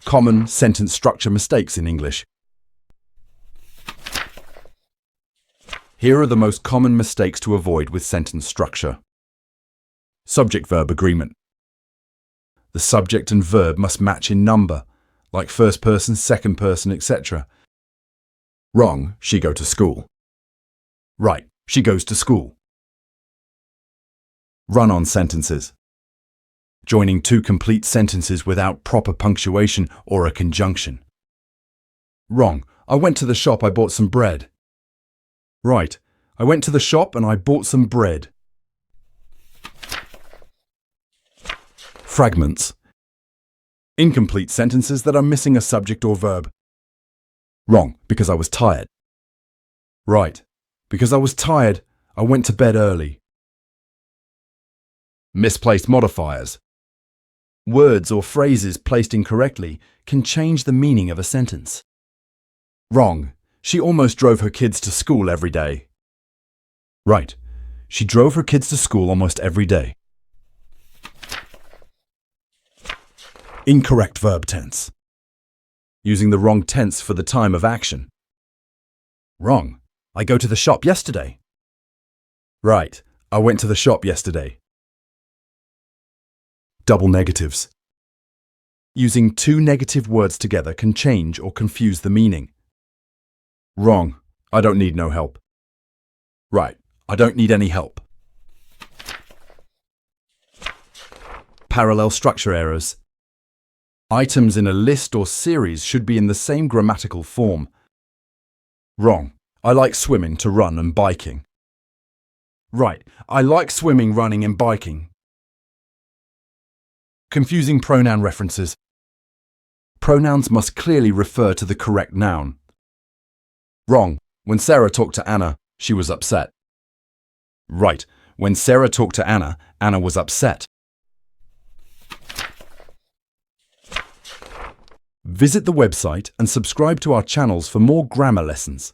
Common sentence structure mistakes in English. Here are the most common mistakes to avoid with sentence structure. Subject-verb agreement. The subject and verb must match in number, like first person, second person, etc. Wrong, she go to school. Right, she goes to school. Run-on sentences. Joining two complete sentences without proper punctuation or a conjunction. Wrong, I went to the shop, I bought some bread. Right, I went to the shop and I bought some bread. Fragments. Incomplete sentences that are missing a subject or verb. Wrong, because I was tired. Right, because I was tired, I went to bed early. Misplaced modifiers. Words or phrases placed incorrectly can change the meaning of a sentence. Wrong, she almost drove her kids to school every day. Right, she drove her kids to school almost every day. Incorrect verb tense. Using the wrong tense for the time of action. Wrong, I go to the shop yesterday. Right, I went to the shop yesterday. Double negatives. Using two negative words together can change or confuse the meaning. Wrong, I don't need no help. Right, I don't need any help. Parallel structure errors. Items in a list or series should be in the same grammatical form. Wrong, I like swimming to run and biking. Right, I like swimming, running and biking. Confusing pronoun references. Pronouns must clearly refer to the correct noun. Wrong, when Sarah talked to Anna, she was upset. Right, when Sarah talked to Anna, Anna was upset. Visit the website and subscribe to our channels for more grammar lessons.